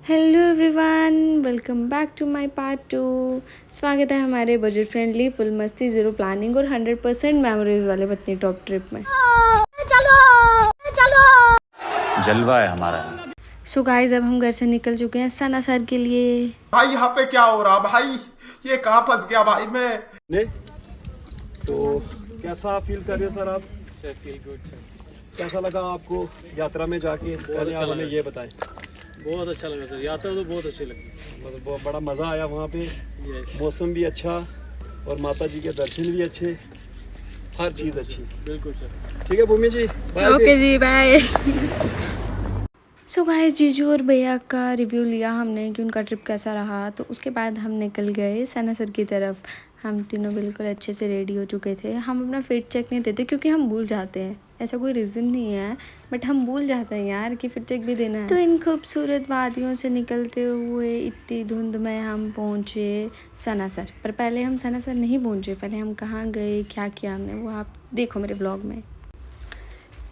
Hello everyone, welcome back to my part 2। स्वागत है हमारे बजट फ्रेंडली फुल मस्ती ज़ीरो प्लानिंग और 100% मेमोरीज वाले पत्नी टॉप ट्रिप में। चलो चलो जलवा है हमारा। सो गाइस, अब हम घर से निकल चुके हैं सनासर के लिए। भाई यहाँ पे क्या हो रहा भाई? ये कहाँ फंस गया भाई मैं। ने तो कैसा फील कर रहे हो सर आप? Feel good sir. कैसा लगा आपको यात्रा में जाके? पहले आप हमें ये बताएं। बहुत अच्छा लगा सर, यात्रा तो बहुत अच्छी लगी। मतलब बहुत बड़ा मज़ा आया वहाँ पे। यस, मौसम भी अच्छा और माता जी के दर्शन भी अच्छे, हर चीज़ अच्छी। बिल्कुल सर। ठीक है भूमि जी, बाय। ओके जी, बाय। सो गाइस, जीजू और भैया का रिव्यू लिया हमने कि उनका ट्रिप कैसा रहा, तो उसके बाद हम निकल गए सनासर की तरफ। हम तीनों बिल्कुल अच्छे से रेडी हो चुके थे। हम अपना फिट चेक नहीं देते क्योंकि हम भूल जाते हैं, ऐसा कोई रीज़न नहीं है, बट हम भूल जाते हैं यार कि फिट चेक भी देना है। तो इन खूबसूरत वादियों से निकलते हुए इतनी धुंध में हम पहुँचे सनासर। पर पहले हम सनासर नहीं पहुँचे, पहले हम कहाँ गए, क्या किया हमने, वो आप देखो मेरे ब्लॉग में।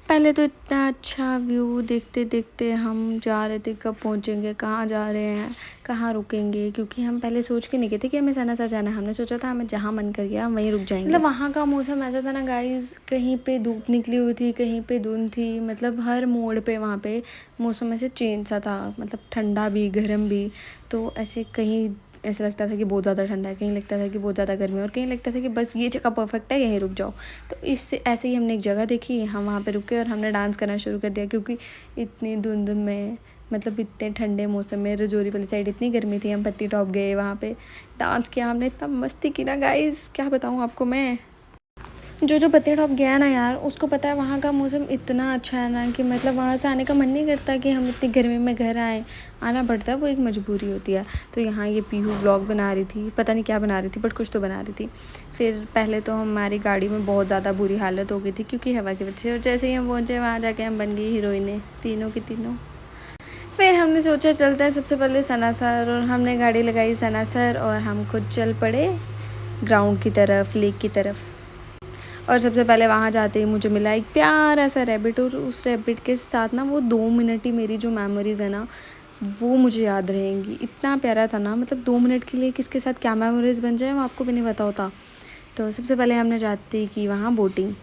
पहले तो इतना अच्छा व्यू देखते देखते हम जा रहे थे कब पहुंचेंगे, कहाँ जा रहे हैं, कहाँ रुकेंगे, क्योंकि हम पहले सोच के नहीं गए थे कि हमें सनासर जाना है। हमने सोचा था हमें जहाँ मन कर गया हम वहीं रुक जाएंगे। मतलब वहाँ का मौसम ऐसा था ना गाइस, कहीं पे धूप निकली हुई थी, कहीं पे धुंध थी, मतलब हर मोड़ पे वहाँ पे मौसम ऐसे चेंज सा था, मतलब ठंडा भी गर्म भी। तो ऐसे कहीं ऐसा लगता था कि बहुत ज़्यादा ठंडा है, कहीं लगता था कि बहुत ज़्यादा गर्मी है, और कहीं लगता था कि बस ये जगह परफेक्ट है, यहीं रुक जाओ। तो इससे ऐसे ही हमने एक जगह देखी, हम वहाँ पे रुके और हमने डांस करना शुरू कर दिया, क्योंकि इतनी धुंध में, मतलब इतने ठंडे मौसम में रजौरी वाली साइड इतनी गर्मी थी। हम पत्ती टॉप गए, वहाँ पे डांस किया हमने, इतना मस्ती की ना गाइस, क्या बताऊँ आपको मैं। जो पत्ती टॉप गया ना यार, उसको पता है वहाँ का मौसम इतना अच्छा है ना कि मतलब वहाँ से आने का मन नहीं करता कि हम इतनी गर्मी में घर आएँ, आना पड़ता है, वो एक मजबूरी होती है। तो यहाँ ये पीहू व्लॉग बना रही थी, पता नहीं क्या बना रही थी, बट कुछ तो बना रही थी। फिर पहले तो हमारी गाड़ी में बहुत ज़्यादा बुरी हालत हो गई थी क्योंकि हवा की वजह से, और जैसे ही हम पहुँचे वहाँ जाके हम बन गई हीरोइनें, तीनों की तीनों। फिर हमने सोचा चलते हैं सबसे पहले सनासर, और हमने गाड़ी लगाई सनासर और हम खुद चल पड़े ग्राउंड की तरफ, लेक की तरफ। और सबसे पहले वहाँ जाते ही मुझे मिला एक प्यारा सा रैबिट, और उस रैबिट के साथ ना वो 2 मिनट ही मेरी जो मेमोरीज़ है ना वो मुझे याद रहेंगी। इतना प्यारा था ना, मतलब 2 मिनट के लिए किसके साथ क्या मेमोरीज़ बन जाए वो आपको भी नहीं पता होता। तो सबसे पहले हमने जाते ही की वहाँ बोटिंग,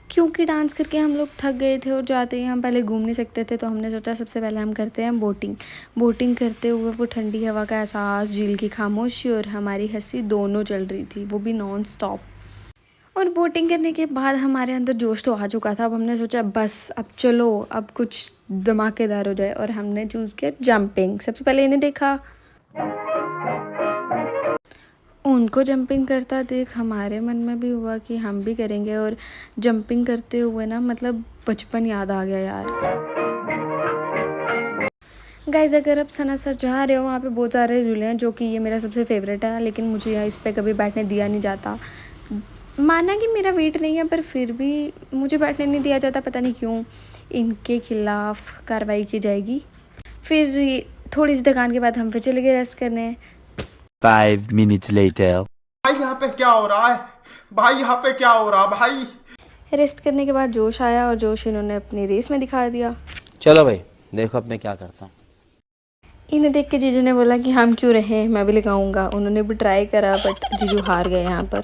क्योंकि डांस करके हम लोग थक गए थे और जाते ही हम पहले घूम नहीं सकते थे, तो हमने सोचा सबसे पहले हम करते हैं बोटिंग। बोटिंग करते हुए वो ठंडी हवा का एहसास, झील की खामोशी और हमारी हंसी दोनों चल रही थी, वो भी नॉन स्टॉप। और बोटिंग करने के बाद हमारे अंदर जोश तो आ चुका था। अब हमने सोचा बस अब चलो, अब कुछ धमाकेदार हो जाए, और हमने चूज़ किया जंपिंग। सबसे पहले इन्हें देखा, उनको जंपिंग करता देख हमारे मन में भी हुआ कि हम भी करेंगे, और जंपिंग करते हुए ना मतलब बचपन याद आ गया यार। गाइज़, अगर आप सनासर जा रहे हो, वहाँ पे बहुत सारे झूले हैं, जो कि ये मेरा सबसे फेवरेट है, लेकिन मुझे यहाँ इस पर कभी बैठने दिया नहीं जाता। माना कि मेरा वेट नहीं है, पर फिर भी मुझे बैठने नहीं दिया जाता, पता नहीं क्यों। इनके खिलाफ़ कार्रवाई की जाएगी। फिर थोड़ी सी थकान के बाद हम फिर चले गए रेस्ट करने। 5 minutes later. भाई यहाँ पे क्या हो रहा है? भाई यहाँ पे क्या हो रहा भाई? रेस्ट करने के बाद जोश आया, और जोश इन्होंने अपनी रेस में दिखा दिया। चलो भाई, देखो अब मैं क्या करता हूँ। इन्हें देख के जीजू ने बोला कि हम क्यों रहे, मैं भी लगाऊंगा। उन्होंने भी ट्राई करा, बट जीजू हार गए यहाँ पर।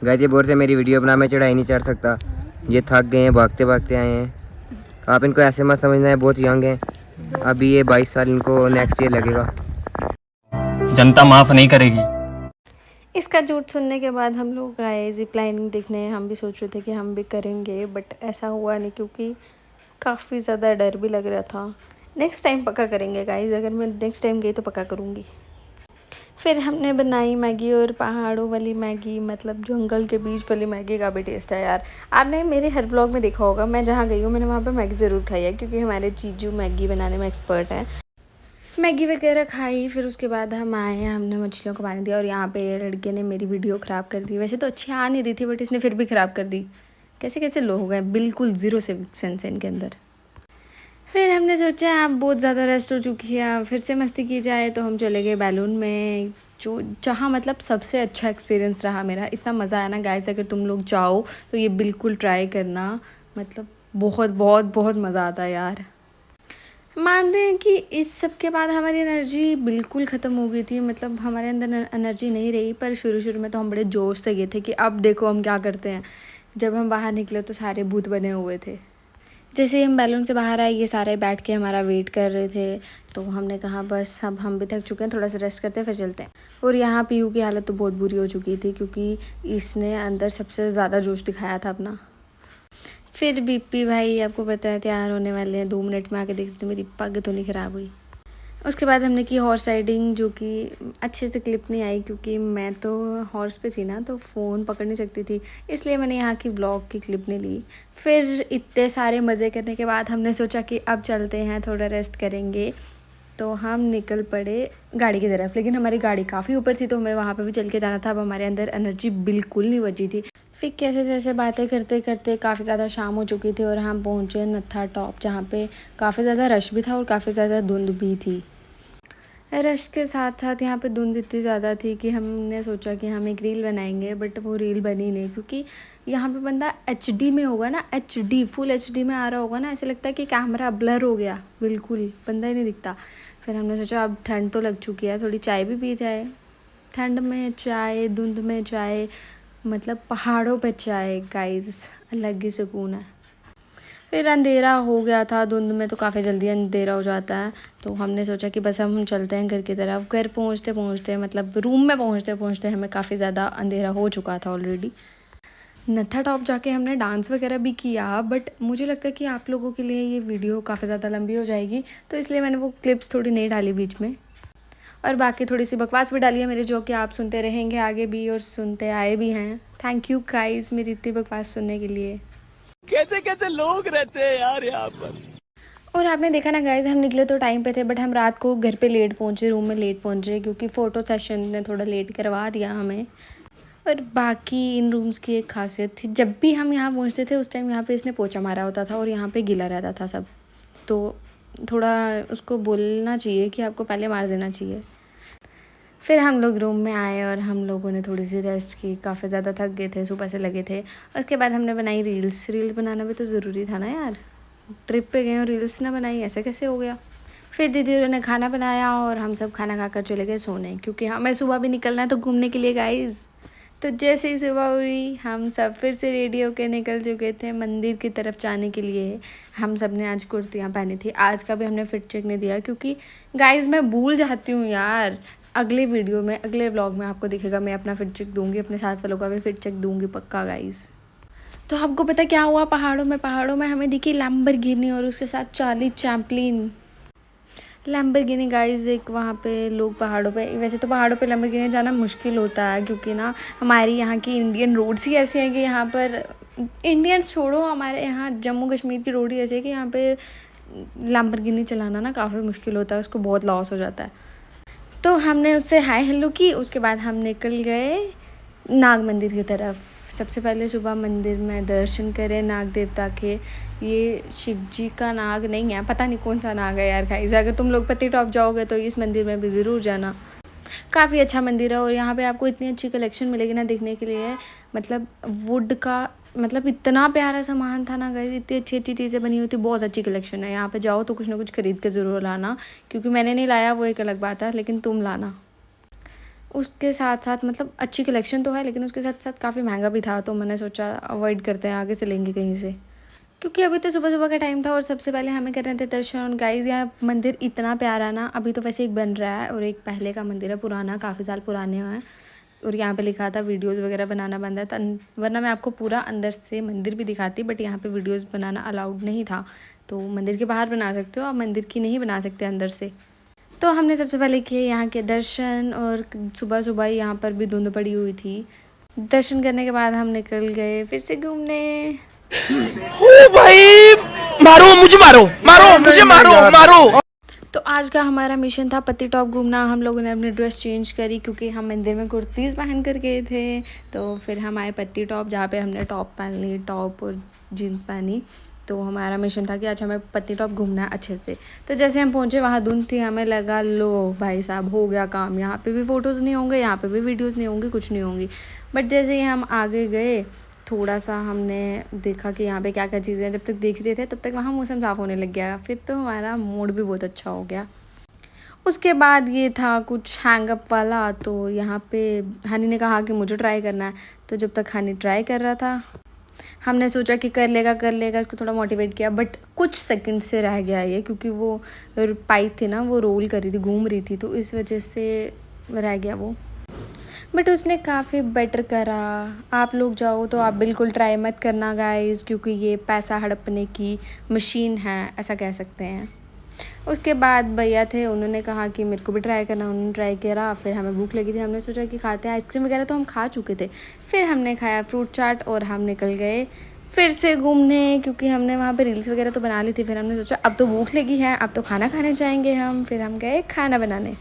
गाइस, ये बोर से मेरी वीडियो बना, मैं चढ़ाई नहीं चढ़ सकता। ये थक गए हैं, भागते भागते आए हैं। आप इनको ऐसे मत समझना है, बहुत यंग हैं अभी, ये 22 साल, इनको नेक्स्ट ईयर लगेगा। जनता माफ नहीं करेगी। इसका झूठ सुनने के बाद हम लोग आए जिप लाइनिंग देखने। हम भी सोच रहे थे कि हम भी करेंगे, बट ऐसा हुआ नहीं क्योंकि काफ़ी ज़्यादा डर भी लग रहा था। नेक्स्ट टाइम पक्का करेंगे गाइस, अगर मैं नेक्स्ट टाइम गई तो पक्का करूँगी। फिर हमने बनाई मैगी, और पहाड़ों वाली मैगी, मतलब जंगल के बीच वाली मैगी का भी टेस्ट है यार। आपने मेरे हर व्लॉग में देखा होगा, मैं जहाँ गई हूँ मैंने वहाँ पे मैगी ज़रूर खाई है, क्योंकि हमारे जीजू मैगी बनाने में एक्सपर्ट हैं। मैगी वगैरह खाई, फिर उसके बाद हम आए, हमने मछलियों को पानी दिया, और यहाँ पे लड़के ने मेरी वीडियो ख़राब कर दी। वैसे तो अच्छी आ नहीं रही थी, बट इसने फिर भी ख़राब कर दी। कैसे कैसे लोग हैं, बिल्कुल ज़ीरो सिविक सेंस है इनके अंदर। फिर हमने सोचा अब बहुत ज़्यादा रेस्ट हो चुकी है, फिर से मस्ती की जाए, तो हम चले गए बैलून में, जो जहाँ मतलब सबसे अच्छा एक्सपीरियंस रहा मेरा। इतना मज़ा आया ना गाइस, अगर तुम लोग जाओ तो ये बिल्कुल ट्राई करना, मतलब बहुत बहुत बहुत मज़ा आता है यार। मानते हैं कि इस सब के बाद हमारी एनर्जी बिल्कुल ख़त्म हो गई थी, मतलब हमारे अंदर एनर्जी नहीं रही। पर शुरू में तो हम बड़े जोश से गए थे कि अब देखो हम क्या करते हैं। जब हम बाहर निकले तो सारे भूत बने हुए थे। जैसे ही हम बैलून से बाहर आए, ये सारे बैठ के हमारा वेट कर रहे थे। तो हमने कहा बस अब हम भी थक चुके हैं, थोड़ा सा रेस्ट करते हैं फिर चलते हैं। और यहाँ पीयू की हालत तो बहुत बुरी हो चुकी थी क्योंकि इसने अंदर सबसे ज़्यादा जोश दिखाया था अपना। फिर बीपी भाई आपको पता है तैयार होने वाले हैं, 2 मिनट में आके देखते मेरी पग तो नहीं ख़राब हुई। उसके बाद हमने की हॉर्स राइडिंग, जो कि अच्छे से क्लिप नहीं आई क्योंकि मैं तो हॉर्स पे थी ना, तो फ़ोन पकड़ नहीं सकती थी, इसलिए मैंने यहाँ की व्लॉग की क्लिप नहीं ली। फिर इतने सारे मज़े करने के बाद हमने सोचा कि अब चलते हैं, थोड़ा रेस्ट करेंगे। तो हम निकल पड़े गाड़ी की तरफ, लेकिन हमारी गाड़ी काफ़ी ऊपर थी तो हमें वहाँ पे भी चल के जाना था। अब हमारे अंदर एनर्जी बिल्कुल नहीं बची थी। फिर कैसे तैसे बातें करते करते काफ़ी ज़्यादा शाम हो चुकी थी और हम पहुँचे नत्था टॉप, जहाँ पे काफ़ी ज़्यादा रश भी था और काफ़ी ज़्यादा धुंध भी थी। रश के साथ साथ यहाँ पे धुंध इतनी ज़्यादा थी कि हमने सोचा कि हम एक रील बनाएंगे, बट वो रील बनी नहीं क्योंकि यहाँ पे बंदा HD में होगा ना, HD फुल HD में आ रहा होगा ना, ऐसे लगता है कि कैमरा ब्लर हो गया, बिल्कुल बंदा ही नहीं दिखता। फिर हमने सोचा अब ठंड तो लग चुकी है, थोड़ी चाय भी पी जाए। ठंड में चाय, धुंध में चाय, मतलब पहाड़ों पे चाय गाइस, अलग ही सुकून है। फिर अंधेरा हो गया था, धुंध में तो काफ़ी जल्दी अंधेरा हो जाता है। तो हमने सोचा कि बस हम चलते हैं घर की तरफ। घर पहुंचते पहुंचते मतलब रूम में पहुंचते पहुंचते हमें काफ़ी ज़्यादा अंधेरा हो चुका था ऑलरेडी। नत्था टॉप जाके हमने डांस वगैरह भी किया, बट मुझे लगता है कि आप लोगों के लिए ये वीडियो काफ़ी ज़्यादा लंबी हो जाएगी, तो इसलिए मैंने वो क्लिप्स थोड़ी नहीं डाली बीच में। और बाकी थोड़ी सी बकवास भी डाली है मेरी, जो कि आप सुनते रहेंगे आगे भी और सुनते आए भी हैं। थैंक यू गाइस मेरी इतनी बकवास सुनने के लिए। कैसे कैसे लोग रहते हैं यार यहाँ पर। और आपने देखा ना गाइस, हम निकले तो टाइम पे थे, बट हम रात को घर पे लेट पहुँचे, रूम में लेट पहुँचे क्योंकि फ़ोटो सेशन ने थोड़ा लेट करवा दिया हमें। और बाकी इन रूम्स की एक खासियत थी, जब भी हम यहाँ पहुँचते थे उस टाइम यहाँ पे इसने पोछा मारा होता था और यहाँ पे गीला रहता था सब। तो थोड़ा उसको बोलना चाहिए कि आपको पहले मार देना चाहिए। फिर हम लोग रूम में आए और हम लोगों ने थोड़ी सी रेस्ट की, काफ़ी ज़्यादा थक गए थे, सुबह से लगे थे। उसके बाद हमने बनाई रील्स बनाना भी तो ज़रूरी था ना यार, ट्रिप पे गए और रील्स ना बनाई, ऐसे कैसे हो गया। फिर दीदी ने खाना बनाया और हम सब खाना खाकर चले गए सोने, क्योंकि हमें सुबह भी निकलना है तो घूमने के लिए गाइस। तो जैसे ही सुबह हुई हम सब फिर से रेडी होकर निकल चुके थे मंदिर की तरफ जाने के लिए। हम सब ने आज कुर्तियाँ पहनी थी। आज का भी हमने फिट चेक नहीं दिया क्योंकि गाइस मैं भूल जाती हूँ यार। अगले वीडियो में, अगले व्लॉग में आपको दिखेगा, मैं अपना फिट चेक दूँगी, अपने साथ वालों का भी फिट चेक दूँगी पक्का गाइस। तो आपको पता क्या हुआ, पहाड़ों में हमें दिखी लैम्बोर्गिनी और उसके साथ चार्ली चैपलिन। लैम्बोर्गिनी गाइस, एक वहाँ पे लोग पहाड़ों पे, वैसे तो पहाड़ों पे लैम्बोर्गिनी जाना मुश्किल होता है क्योंकि ना हमारी यहाँ की इंडियन रोड्स ही ऐसी हैं कि यहाँ पर, इंडियंस छोड़ो, हमारे यहाँ जम्मू कश्मीर की रोड ही ऐसी है कि यहाँ पे लैम्बोर्गिनी चलाना ना काफ़ी मुश्किल होता है, उसको बहुत लॉस हो जाता है। तो हमने उससे हाय हेलो की, उसके बाद हम निकल गए नाग मंदिर की तरफ। सबसे पहले सुबह मंदिर में दर्शन करें नाग देवता के। ये शिव जी का नाग नहीं है, पता नहीं कौन सा नाग है यार गाइस। अगर तुम लोग पत्ती टॉप जाओगे तो इस मंदिर में भी ज़रूर जाना, काफ़ी अच्छा मंदिर है। और यहाँ पे आपको इतनी अच्छी कलेक्शन मिलेगी ना देखने के लिए, मतलब वुड का, मतलब इतना प्यारा सामान था ना गाइस, इतनी अच्छी अच्छी चीज़ें बनी हुई थी, बहुत अच्छी कलेक्शन है। यहाँ पे जाओ तो कुछ ना कुछ ख़रीद के ज़रूर लाना, क्योंकि मैंने नहीं लाया वो एक अलग बात है, लेकिन तुम लाना। उसके साथ साथ मतलब अच्छी कलेक्शन तो है, लेकिन उसके साथ साथ काफ़ी महंगा भी था, तो मैंने सोचा अवॉइड करते हैं, आगे से लेंगे कहीं से, क्योंकि अभी तो सुबह सुबह का टाइम था और सबसे पहले हमें कर रहे थे दर्शन। गाइस यहाँ मंदिर इतना प्यारा ना, अभी तो वैसे एक बन रहा है और एक पहले का मंदिर है पुराना, काफ़ी साल पुराने हैं। और यहाँ पे लिखा था वीडियोस वगैरह बनाना बंद है, वरना मैं आपको पूरा अंदर से मंदिर भी दिखाती, बट यहाँ पे वीडियोस बनाना अलाउड नहीं था। तो मंदिर के बाहर बना सकते हो, आप मंदिर की नहीं बना सकते अंदर से। तो हमने सबसे पहले किए यहाँ के दर्शन, और सुबह सुबह ही यहाँ पर भी धुंध पड़ी हुई थी। दर्शन करने के बाद हम निकल गए फिर से घूमने। ओ भाई, मारो मुझे, मारो। तो आज का हमारा मिशन था पत्ती टॉप घूमना। हम लोगों ने अपनी ड्रेस चेंज करी क्योंकि हम मंदिर में कुर्तीज़ पहन कर गए थे। तो फिर हम आए पत्ती टॉप, जहाँ पे हमने टॉप पहन ली, टॉप और जीन्स पहनी। तो हमारा मिशन था कि अच्छा हमें पत्ती टॉप घूमना है अच्छे से। तो जैसे हम पहुँचे वहाँ धुंध थी, हमें लगा लो भाई साहब हो गया काम, यहाँ पे भी फ़ोटोज़ नहीं होंगे, यहाँ पे भी वीडियोज़ नहीं होंगी, कुछ नहीं होंगी। बट जैसे ही हम आगे गए थोड़ा सा हमने देखा कि यहाँ पे क्या क्या चीज़ें हैं। जब तक देख रहे थे तब तक वहाँ मौसम साफ़ होने लग गया, फिर तो हमारा मूड भी बहुत अच्छा हो गया। उसके बाद ये था कुछ हैंगअप वाला, तो यहाँ पे हनी ने कहा कि मुझे ट्राई करना है। तो जब तक हनी ट्राई कर रहा था हमने सोचा कि कर लेगा, इसको थोड़ा मोटिवेट किया, बट कुछ सेकंड से रह गया ये, क्योंकि वो पाइप थी ना वो रोल कर रही थी, घूम रही थी, तो इस वजह से रह गया वो। बट उसने काफ़ी बेटर करा। आप लोग जाओ तो आप बिल्कुल ट्राई मत करना गाइस, क्योंकि ये पैसा हड़पने की मशीन है, ऐसा कह सकते हैं। उसके बाद भैया थे, उन्होंने कहा कि मेरे को भी ट्राई करना, उन्होंने ट्राई करा। फिर हमें भूख लगी थी, हमने सोचा कि खाते हैं। आइसक्रीम वगैरह तो हम खा चुके थे, फिर हमने खाया फ्रूट चाट और हम निकल गए फिर से घूमने, क्योंकि हमने वहाँ पे रील्स वगैरह तो बना ली थी। फिर हमने सोचा अब तो भूख लगी है, अब तो खाना खाने जाएंगे हम। फिर हम गए खाना बनाने।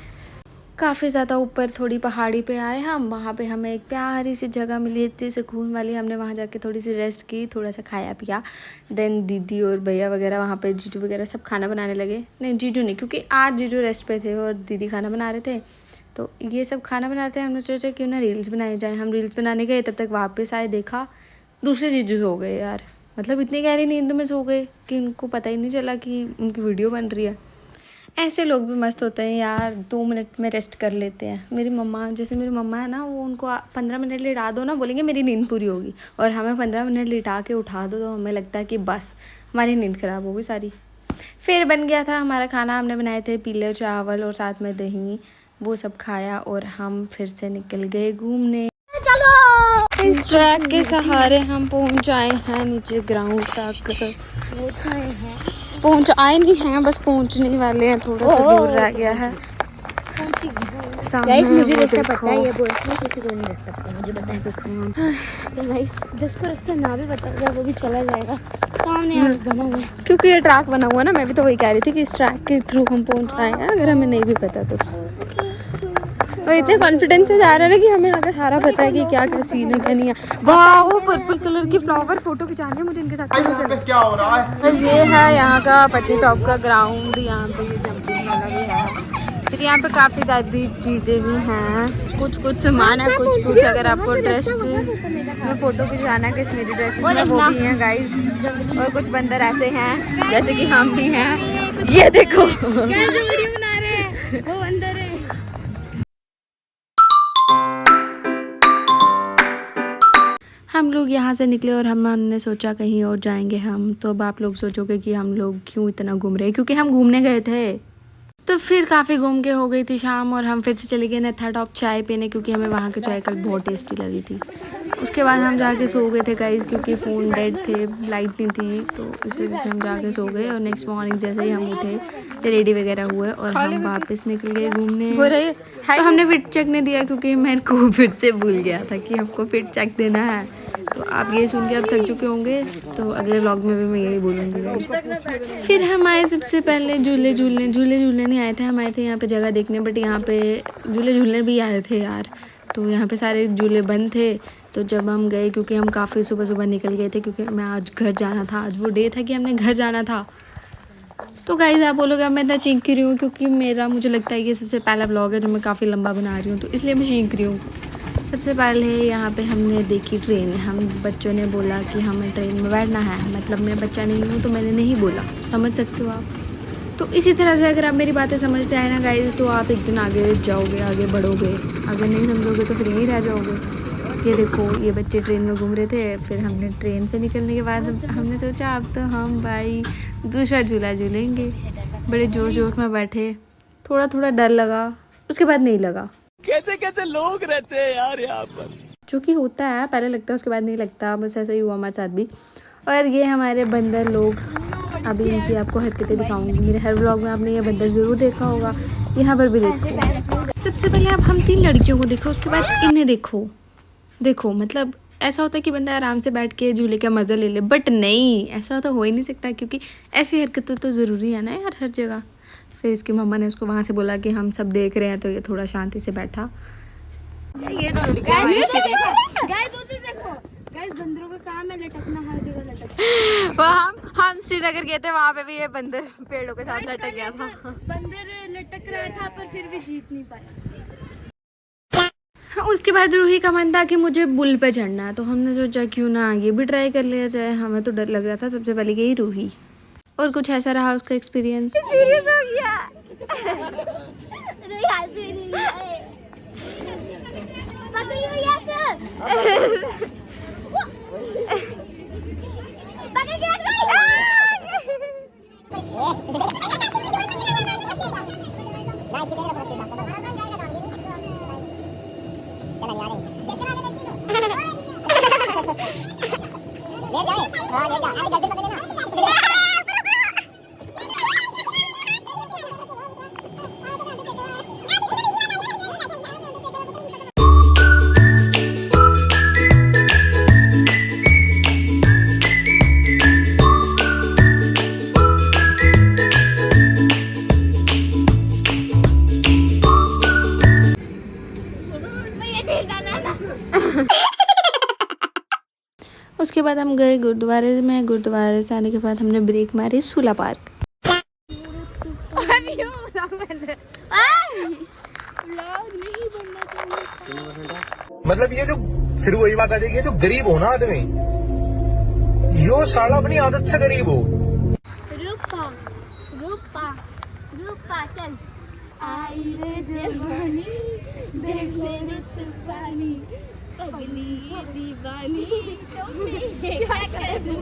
काफ़ी ज़्यादा ऊपर थोड़ी पहाड़ी पे आए हम, वहाँ पे हमें एक प्यारी सी जगह मिली इतनी सुकून वाली। हमने वहाँ जाके थोड़ी सी रेस्ट की, थोड़ा सा खाया पिया। देन दीदी और भैया वगैरह वहाँ पे, जीजू वगैरह सब खाना बनाने लगे। नहीं जीजू नहीं, क्योंकि आज जीजू रेस्ट पे थे और दीदी खाना बना रहे थे, तो ये सब खाना बनाते हैं। हमने सोचा क्यों ना रील्स बनाए जाए। हम रील्स बनाने गए, तब तक वापस आए, देखा दूसरे जीजू सो गए यार। मतलब इतनी गहरी नींद में सो गए कि उनको पता ही नहीं चला कि उनकी वीडियो बन रही है। ऐसे लोग भी मस्त होते हैं यार, 2 मिनट में रेस्ट कर लेते हैं। मेरी मम्मा, जैसे मेरी मम्मा है ना, वो उनको 15 मिनट लिटा दो ना, बोलेंगे मेरी नींद पूरी होगी, और हमें 15 मिनट लिटा के उठा दो तो हमें लगता है कि बस हमारी नींद ख़राब होगी सारी। फिर बन गया था हमारा खाना, हमने बनाए थे पीले चावल और साथ में दही, वो सब खाया और हम फिर से निकल गए घूमने। इस ट्रैक के सहारे हम पहुंच आए हैं नीचे ग्राउंड तक। पहुंच आए नहीं हैं, बस पहुंचने वाले हैं, थोड़ा सा दूर रह गया है। गाइस मुझे रास्ता पता है, ये बोलते हैं किसी को नहीं रास्ता पता, मुझे पता है। तो गाइस जिसको रास्ता ना भी पता होगा वो भी चला जाएगा, सामने यहाँ बना हुआ है। क्योंकि ये ट्रैक बना हुआ ना, मैं भी तो वही कह रही थी कि इस ट्रैक के थ्रू हम पहुंच रहे हैं, अगर हमें नहीं भी पता तो। और इतने कॉन्फिडेंस से जा रहे हैं ना कि हमें आगे सारा पता है कि क्या क्या सीन है क्या नहीं है। वाह वो पर्पल कलर की फ्लावर फोटो खिंचानी है मुझे इनके साथ। यहाँ पे क्या हो रहा है? ये है यहाँ का पत्नीटॉप का ग्राउंड, यहाँ पे ये जंपिंग वाला भी है। फिर यहाँ पे काफ़ी ज़्यादा चीज़ें भी हैं, कुछ सामान है, कुछ अगर आपको ड्रेस में फ़ोटो खिंचाना है कश्मीरी ड्रेस में, वो भी हैं गाइस। और कुछ बंदर ऐसे हैं जैसे कि हम भी हैं, ये देखो वीडियो बना रहे हैं, वो बंदर है। हम लोग यहाँ से निकले और हमने सोचा कहीं और जाएंगे हम। तो अब आप लोग सोचोगे कि हम लोग क्यों इतना घूम रहे हैं, क्योंकि हम घूमने गए थे। तो फिर काफ़ी घूम के हो गई थी शाम और हम फिर से चले गए नत्था टॉप चाय पीने, क्योंकि हमें वहाँ की चाय कल बहुत टेस्टी लगी थी। उसके बाद हम जाके सो गए थे गाइस, क्योंकि फ़ोन डेड थे, लाइट नहीं थी, तो इस वजह से हम जाके सो गए। और नेक्स्ट मॉर्निंग जैसे ही हम उठे रेडी वगैरह हुए और हम वापस निकल गए घूमने। तो हमने फिट चेक नहीं दिया, क्योंकि मेरे को फिर से भूल गया था कि हमको फिट चेक देना है। तो आप ये सुन के अब थक चुके होंगे, तो अगले व्लॉग में भी मैं यही बोलूँगी। फिर हम आए सबसे पहले झूले झूलने नहीं आए थे, हम आए थे यहाँ पे जगह देखने, बट यहाँ पे झूले झूलने भी आए थे यार। तो यहाँ पे सारे झूले बंद थे। तो जब हम गए, क्योंकि हम काफ़ी सुबह निकल गए थे, क्योंकि मैं आज घर जाना था, आज वो डे था कि हमने घर जाना था। तो गाइस आप बोलोगे मैं इतना चीख रही हूँ, क्योंकि मुझे लगता है कि सबसे पहला व्लॉग है जो मैं काफ़ी लंबा बना रही हूँ, तो इसलिए मैं चीख रही हूँ। सबसे पहले यहाँ पे हमने देखी ट्रेन। हम बच्चों ने बोला कि हमें ट्रेन में बैठना है, मतलब मैं बच्चा नहीं हूँ तो मैंने नहीं बोला, समझ सकते हो आप। तो इसी तरह से अगर आप मेरी बातें समझते आए ना गाइस, तो आप एक दिन आगे जाओगे, आगे बढ़ोगे। अगर नहीं समझोगे तो फिर यहीं रह जाओगे। ये देखो ये बच्चे ट्रेन में घूम रहे थे। फिर हमने ट्रेन से निकलने के बाद हमने सोचा अब तो हम भाई दूसरा झूला झूलेंगे। बड़े जोर जोर में बैठे, थोड़ा डर लगा, उसके बाद नहीं लगा। कैसे कैसे लोग रहते हैं यार यहाँ पर, जो कि होता है, पहले लगता है उसके बाद नहीं लगता, बस ऐसा ही हुआ हमारे साथ भी। और ये हमारे बंदर लोग, अभी इनकी आपको हरकतें दिखाऊंगी। मेरे हर व्लॉग में आपने ये बंदर ज़रूर देखा होगा, यहाँ पर भी देखो। सबसे पहले आप हम 3 लड़कियों को देखो, उसके बाद इन्हें देखो मतलब ऐसा होता है कि बंदा आराम से बैठ के झूले का मज़ा ले ले, बट नहीं, ऐसा तो हो ही नहीं सकता, क्योंकि ऐसी हरकतें तो ज़रूरी है ना यार हर जगह। फिर इसकी मम्मा ने उसको वहाँ से बोला कि हम सब देख रहे हैं, तो ये थोड़ा शांति से बैठा। ये तो गाइस बंदरों का काम है लटकना, हर जगह लटकना। हम श्रीनगर गए थे, वहाँ पे भी ये बंदर पेड़ों के साथ लटक गया था। बंदर लटक रहा था पर फिर भी जीत नहीं पाया। उसके बाद रूही का मन था कि मुझे बुल पे चढ़ना है, तो हमने सोचा क्यों ना ये भी ट्राई कर लिया जाए। हमें तो डर लग रहा था, सबसे पहले गई रूही, और कुछ ऐसा रहा उसका एक्सपीरियंस। सीरियस हो गया। उसके बाद हम गए गुरुद्वारे में। गुरुद्वारे से आने के बाद हमने ब्रेक मारी सूला पार्क। मतलब ये जो फिर वही बात आ जाएगी, ये जो गरीब हो ना आदमी, यो साला अपनी आदत से गरीब हो। रूपा रूपा रूपा चल आई रे जवानी देख ले रुत पानी पगली दीवानी क्या करूं।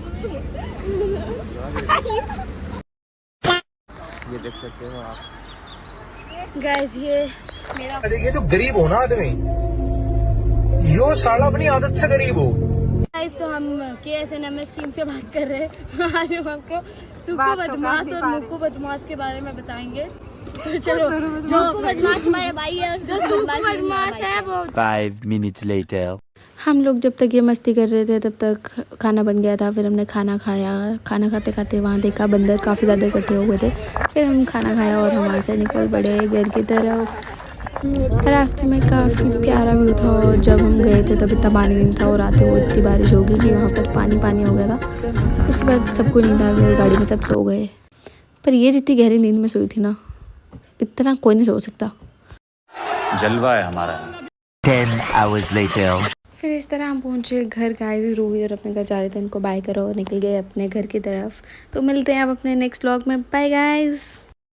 ये देख सकते हो आप गाइस, ये मेरा ये जो गरीब हो ना आदमी, यो साला अपनी आदत से गरीब हो। गाइस, तो हम KSNM स्कीम से बात कर रहे हैं। तो आज हम आपको सुक्कू बदमाश और मुक्कू बदमाश के बारे में बताएंगे। तो चलो, जो बदमाश हमारे भाई है और जो सुक्कू बदमाश है वो 5 minutes later. हम लोग जब तक ये मस्ती कर रहे थे तब तक खाना बन गया था। फिर हमने खाना खाया। खाना खाते खाते वहाँ देखा बंदर काफ़ी ज़्यादा इकट्ठे हुए थे। फिर हम खाना खाया और हम वहाँ से निकल पड़े घर की तरफ। रास्ते में काफ़ी प्यारा व्यू था, और जब हम गए थे तब इतना पानी नहीं था, और आते हुए इतनी बारिश हो गई कि वहाँ पर पानी पानी हो गया था। उसके बाद सबको नींद आ गई, गाड़ी में सब सो गए। पर ये जितनी गहरी नींद में सोई थी ना, इतना कोई नहीं सो सकता। जलवा है हमारा। 10 hours later. फिर इस तरह हम पहुँचे घर। गाइस, रूही और अपने घर जा रहे थे, इनको बाय करो और निकल गए अपने घर की तरफ। तो मिलते हैं आप अपने नेक्स्ट व्लॉग में। Bye guys.